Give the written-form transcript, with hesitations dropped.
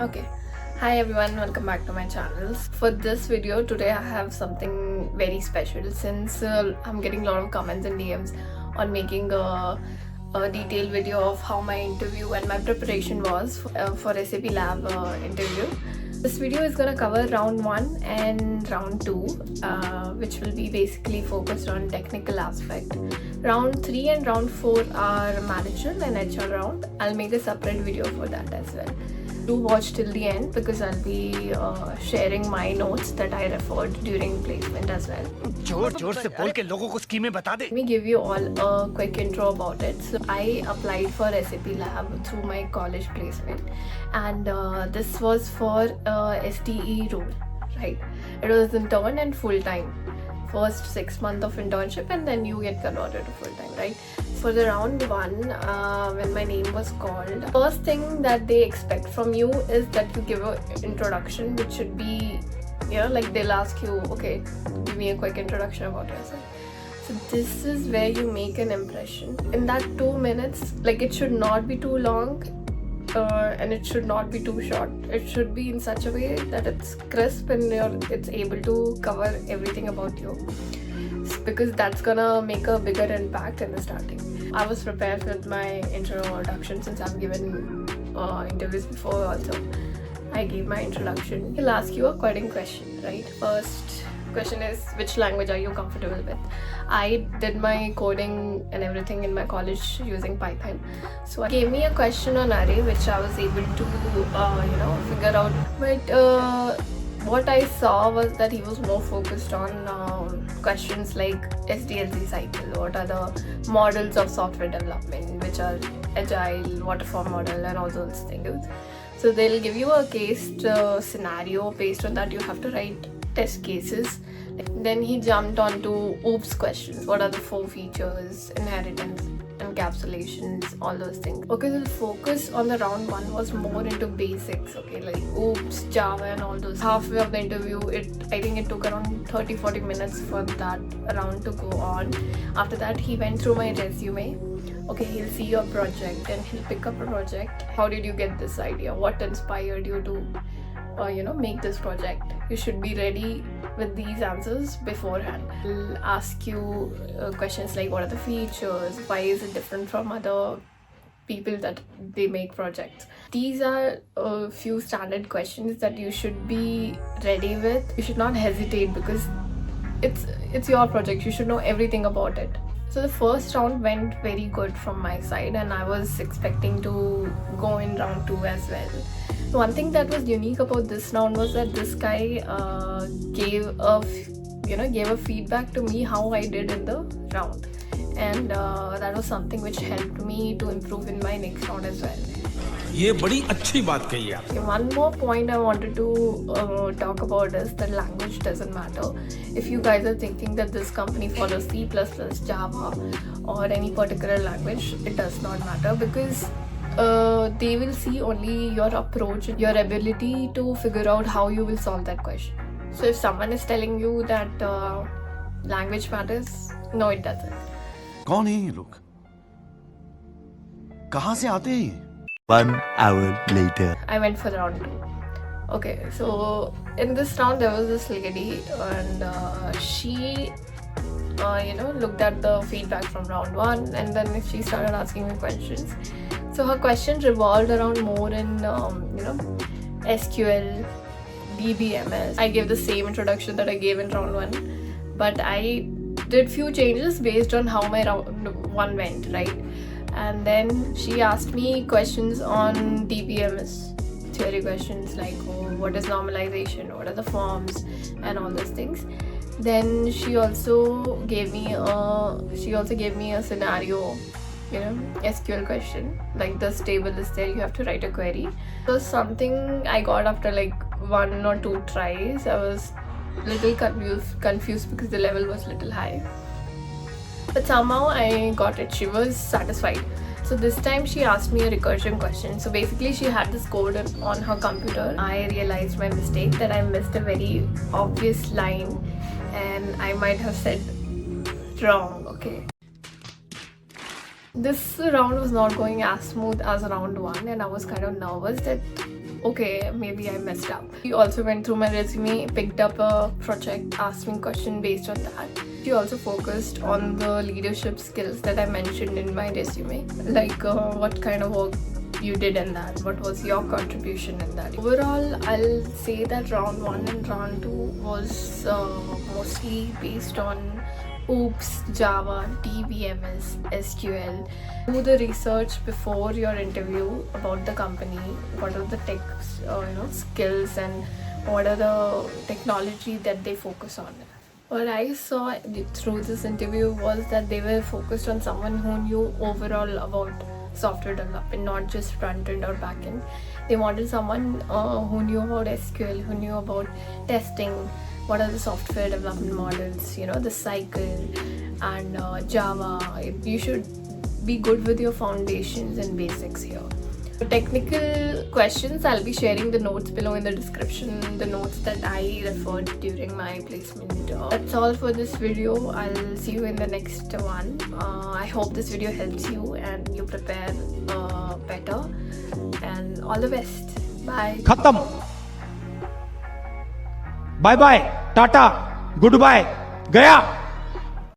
Okay. Hi everyone, welcome back to my channel. For this video today I have something very special since I'm getting a lot of comments and DMs on making a detailed video of how my interview and my preparation was for SAP Lab interview. This video is gonna cover round 1 and round 2, which will be basically focused on technical aspect. Round 3 and round 4 are managerial and HR round. I'll make a separate video for that as well. Do watch till the end because I'll be sharing my notes that I referred during placement as well. जोर से बोल के लोगों को स्कीमें बता दे. Let me give you all a quick intro about it. So I applied for SAP Lab through my college placement, and this was for STE role, right? It was intern and full time. First 6 months of internship and then you get converted to full time, right? For the round 1, when my name was called, first thing that they expect from you is that you give an introduction, which should be, like they'll ask you, okay, give me a quick introduction about yourself. So this is where you make an impression. In that 2 minutes, like it should not be too long, and it should not be too short. It should be in such a way that it's crisp and it's able to cover everything about you, because that's gonna make a bigger impact in the starting. I was prepared with my introduction since I've given interviews before also. I gave my introduction. He'll ask you a coding question, right? First question is, which language are you comfortable with? I did my coding and everything in my college using Python. So he gave me a question on array which I was able to figure out. But what I saw was that he was more focused on questions like SDLC cycle, what are the models of software development, which are agile, waterfall model, and all those things. So they'll give you a case scenario. Based on that you have to write test cases. Then he jumped on to OOPS questions. What are the 4 features, inheritance, encapsulations, all those things. Okay, the focus on the round 1 was more into basics, okay, like OOPS, Java and all those. Halfway of the interview, I think it took around 30-40 minutes for that round to go on. After that, he went through my resume. Okay, he'll see your project and he'll pick up a project. How did you get this idea? What inspired you to make this project? You should be ready with these answers beforehand. I'll ask you questions like, what are the features? Why is it different from other people that they make projects? These are a few standard questions that you should be ready with. You should not hesitate because it's your project. You should know everything about it. So the first round went very good from my side and I was expecting to go in round 2 as well. One thing that was unique about this round was that this guy gave a feedback to me how I did in the round, and that was something which helped me to improve in my next round as well. ये बड़ी अच्छी बात कही आप. One more point I wanted to talk about is that language doesn't matter. If you guys are thinking that this company follows C++, Java or any particular language, it does not matter, because they will see only your approach, your ability to figure out how you will solve that question. So if someone is telling you that language matters, no, it doesn't. कौन है ये लोग? कहाँ से आते हैं? 1 hour later. I went for round 2. Okay, so in this round there was this lady and she looked at the feedback from round 1 and then she started asking me questions. So her question revolved around more in SQL, DBMS. I gave the same introduction that I gave in round 1, but I did few changes based on how my round 1 went, right? And then she asked me questions on DBMS, theory questions like what is normalization, what are the forms, and all those things. Then she also gave me a scenario, SQL question, like this table is there, you have to write a query. So something I got after like 1 or 2 tries. I was little confused because the level was little high, but somehow I got it. She was satisfied. So this time she asked me a recursion question. So basically she had this code on her computer. I realized my mistake, that I missed a very obvious line and I might have said wrong, okay. This round was not going as smooth as round 1 and I was kind of nervous that okay, maybe I messed up. He also went through my resume, picked up a project, asked me a question based on that. He also focused on the leadership skills that I mentioned in my resume, like what kind of work you did in that, what was your contribution in that. Overall, I'll say that round 1 and round 2 was mostly based on OOPS, Java, DBMS, SQL. Do the research before your interview about the company, what are the tech skills and what are the technology that they focus on. What I saw through this interview was that they were focused on someone who knew overall about software development, not just front end or back end. They wanted someone who knew about SQL, who knew about testing, what are the software development models, the cycle, and Java. You should be good with your foundations and basics here. For technical questions, I'll be sharing the notes below in the description, the notes that I referred during my placement. That's all for this video. I'll see you in the next one. I hope this video helps you and you prepare better. And all the best. Bye. खत्म. Bye bye, tata, goodbye, गया.